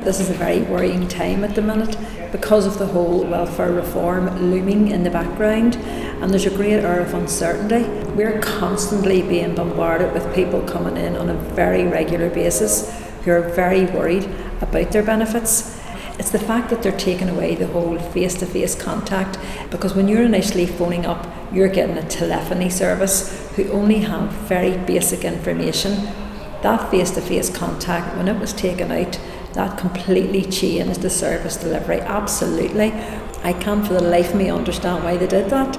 This is a very worrying time at the minute because of the whole welfare reform looming in the background, and there's a great air of uncertainty. We're constantly being bombarded with people coming in on a very regular basis who are very worried about their benefits. It's the fact that they're taking away the whole face-to-face contact, because when you're initially phoning up, you're getting a telephony service who only have very basic information. That face-to-face contact, when it was taken out, that completely changed the service delivery, absolutely. I can't for the life of me understand why they did that.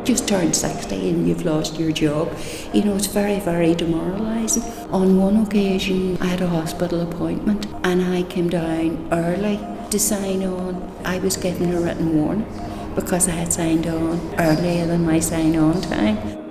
Just turned 60 and you've lost your job. You know, it's very, very demoralising. On one occasion, I had a hospital appointment and I came down early to sign on. I was given a written warning because I had signed on earlier than my sign-on time.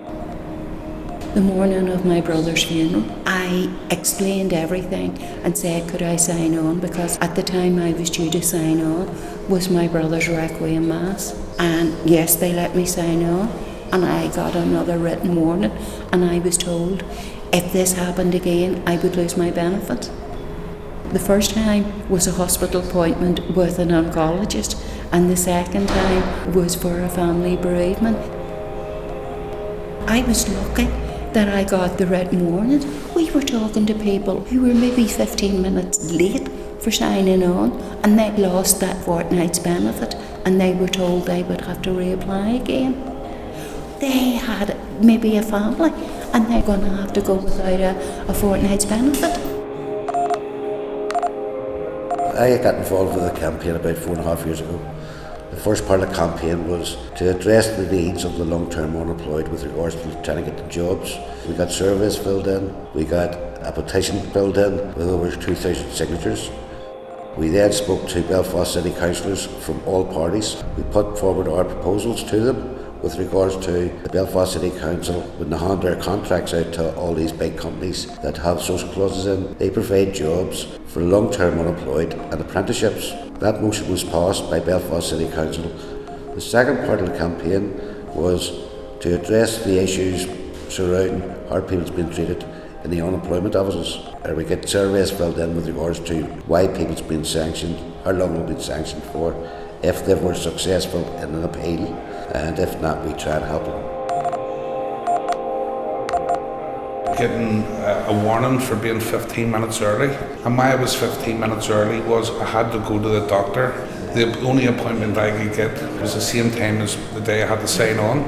The morning of my brother's funeral, I explained everything and said, could I sign on? Because at the time I was due to sign on was my brother's Requiem Mass. And yes, they let me sign on. And I got another written warning. And I was told, if this happened again, I would lose my benefit. The first time was a hospital appointment with an oncologist. And the second time was for a family bereavement. I was lucky that I got the written warning. We were talking to people who were maybe 15 minutes late for signing on, and they lost that fortnight's benefit, and they were told they would have to reapply again. They had maybe a family, and they're going to have to go without a fortnight's benefit. I got involved with the campaign about 4.5 years ago. The first part of the campaign was to address the needs of the long-term unemployed with regards to trying to get them jobs. We got surveys filled in, we got a petition filled in with over 2,000 signatures. We then spoke to Belfast City councillors from all parties. We put forward our proposals to them with regards to the Belfast City Council. When they hand their contracts out to all these big companies that have social clauses in, they provide jobs for long-term unemployed and apprenticeships. That motion was passed by Belfast City Council. The second part of the campaign was to address the issues surrounding how people's been treated in the unemployment offices. We get surveys filled in with regards to why people's been sanctioned, how long they've been sanctioned for, if they were successful in an appeal, and if not, we try and help them. Getting a warning for being 15 minutes early, and why I was 15 minutes early was I had to go to the doctor. The only appointment I could get was the same time as the day I had to sign on,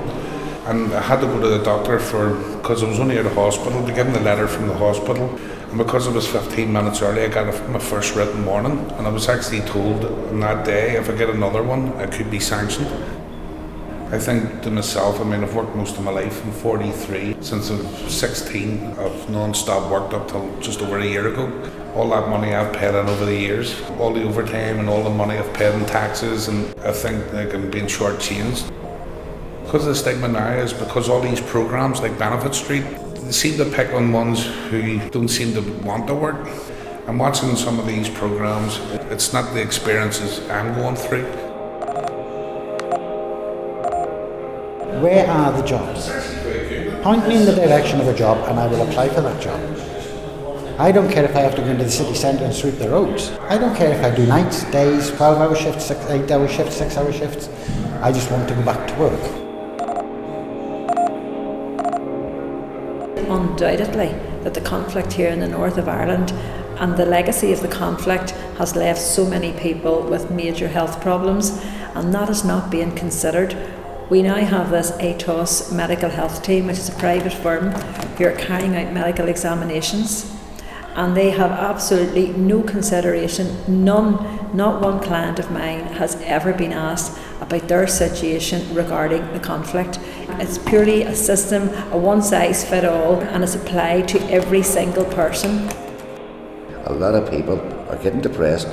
and I had to go to the doctor because I was only at a hospital, to give them the letter from the hospital, and because I was 15 minutes early I got my first written warning, and I was actually told on that day if I get another one I could be sanctioned. I think to myself, I've worked most of my life. I'm 43. Since I was 16, I've non-stop worked up till just over a year ago. All that money I've paid in over the years, all the overtime and all the money I've paid in taxes, and I think I'm being shortchanged. Because of the stigma now is because all these programs like Benefit Street, they seem to pick on ones who don't seem to want to work. I'm watching some of these programs, it's not the experiences I'm going through. Where are the jobs? Point me in the direction of a job and I will apply for that job. I don't care if I have to go into the city centre and sweep the roads. I don't care if I do nights, days, 12-hour shifts, 8-hour shifts, 6-hour shifts. I just want to go back to work. Undoubtedly that the conflict here in the north of Ireland and the legacy of the conflict has left so many people with major health problems, and that is not being considered. We now have this ATOS medical health team, which is a private firm, who are carrying out medical examinations, and they have absolutely no consideration. Not one client of mine has ever been asked about their situation regarding the conflict. It's purely a system, a one-size-fits-all, and it's applied to every single person. A lot of people are getting depressed,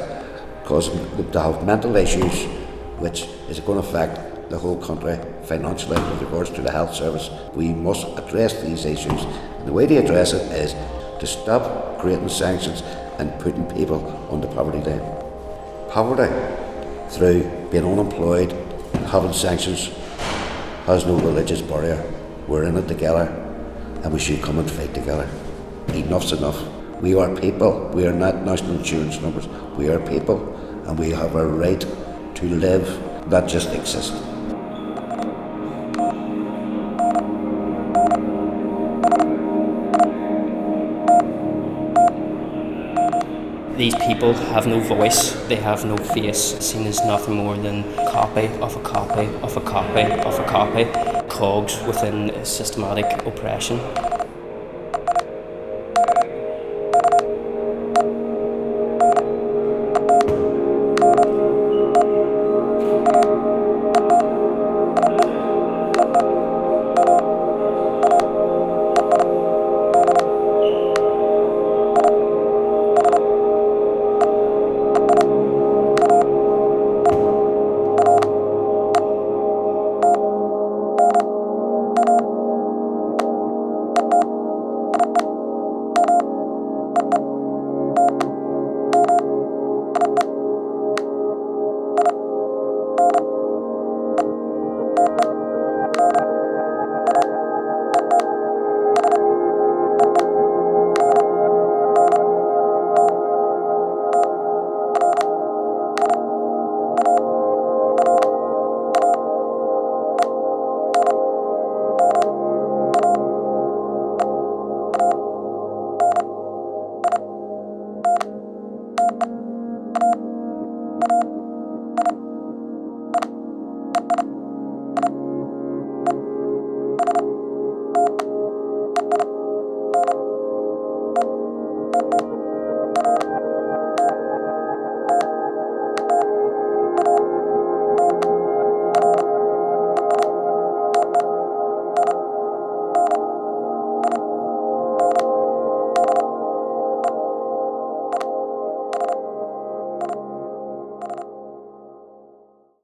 causing them to have mental issues, which is going to affect the whole country financially with regards to the health service. We must address these issues, and the way to address it is to stop creating sanctions and putting people on the poverty line. Poverty, through being unemployed, having sanctions, has no religious barrier. We're in it together, and we should come and fight together. Enough's enough. We are people. We are not national insurance numbers. We are people, and we have a right to live, not just exist. These people have no voice, they have no face, seen as nothing more than copy of a copy of a copy of a copy, cogs within systematic oppression.